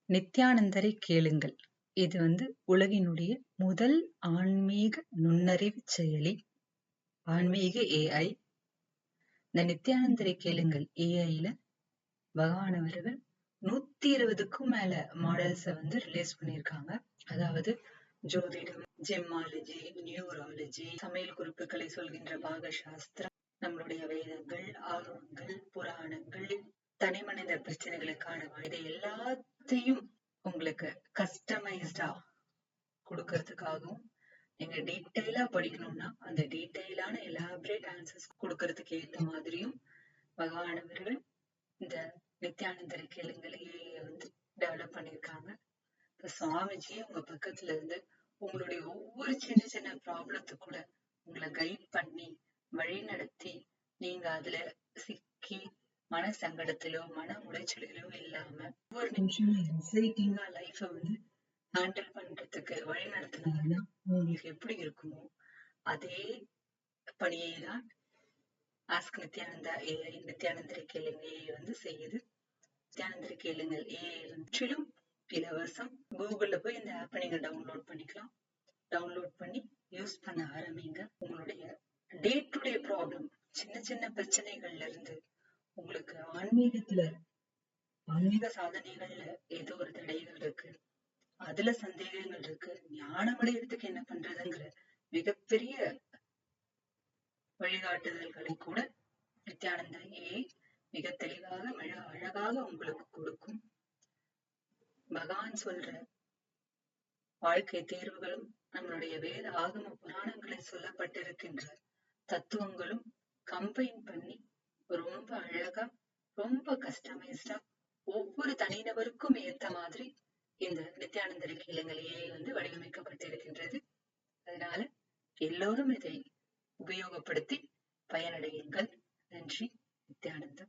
நித்யானந்தரை கேளுங்கள். இது உலகினுடைய முதல் ஆன்மீக நுண்ணறிவு செயலி, ஆன்மீக AI. இந்த நித்யானந்தரை கேளுங்கள் AI-ல பகவான் அவர்கள் 120க்கும் மேல மாடல்ஸ ரிலீஸ் பண்ணியிருக்காங்க. அதாவது ஜோதிடம், ஜெம்மாலஜி, நியூராலஜி, சமையல் குறிப்புகளை சொல்கின்ற பாகசாஸ்திரம், நம்மளுடைய வேதங்கள், ஆகமங்கள், புராணங்கள், தனி மனித பிரச்சனைகளுக்கான இதை எல்லாத்தையும் உங்களுக்கு கஸ்டமைஸ்டா கொடுக்கறதுக்காகவும், நீங்க டீட்டெயிலா படிக்கணும்னா அந்த டீட்டெயிலான எலாபரேட் ஆன்சர்ஸ் கொடுக்கறதுக்கு ஏத்த மாதிரியும் பகவான் அவர்கள் இந்த நித்யானந்தரை கேளுங்களையே டெவலப் பண்ணியிருக்காங்க. இப்ப சுவாமிஜி உங்க பக்கத்துல இருந்து உங்களுடைய ஒவ்வொரு சின்ன சின்ன ப்ராப்ளத்துக்கு கூட உங்களை கைட் பண்ணி வழி நடத்தி, நீங்க அதுல சிக்கி மன சங்கடத்திலோ மன உளைச்சலிலோ இல்லாம ஒவ்வொரு நிமிஷமும் எக்ஸைட்டிங்கா லைஃப ஹேண்டில் பண்றதுக்கு வழி நடத்தினாங்கன்னா உங்களுக்கு எப்படி இருக்குமோ அதே பணியை தான் ஆஸ்க் நித்யானந்தா AI, நித்யானந்தரை கேளுங்க செய்யுது. நித்யானந்தரை கேளுங்கள் AI முற்றிலும் இலவசம். கூகுள்ல போய் இந்த ஆப்பை நீங்க டவுன்லோட் பண்ணிக்கலாம். டவுன்லோட் பண்ணி யூஸ் பண்ண ஆரம்பிங்க. உங்களுடைய டே டு டே ப்ராப்ளம், சின்ன சின்ன பிரச்சனைகள்ல இருந்து உங்களுக்கு ஆன்மீக சாதனைகள்ல ஏதோ ஒரு தடைகள் இருக்கு, அதுல சந்தேகங்கள் இருக்கு, ஞானம் அடையறதுக்கு என்ன பண்றதுங்கிற மிகப்பெரிய வழிகாட்டுதல்களை கூட நித்யானந்தரையே மிக தெளிவாக மிக அழகாக உங்களுக்கு கொடுக்கும். பகவான் சொல்ற வாழ்க்கை தேர்வுகளும் நம்மளுடைய வேத ஆகம புராணங்களில் சொல்லப்பட்டிருக்கின்ற தத்துவங்களும் கம்பைன் பண்ணி ரொம்ப அழகா, ரொம்ப கஸ்டமைஸ்டா ஒவ்வொரு தனிநபருக்கும் ஏத்த மாதிரி இந்த நித்யானந்தரை கேளுங்களையே வடிவமைக்கப்பட்டிருக்கின்றது. அதனால எல்லோரும் இதை உபயோகப்படுத்தி பயனடையுங்கள். நன்றி. நித்யானந்தம்.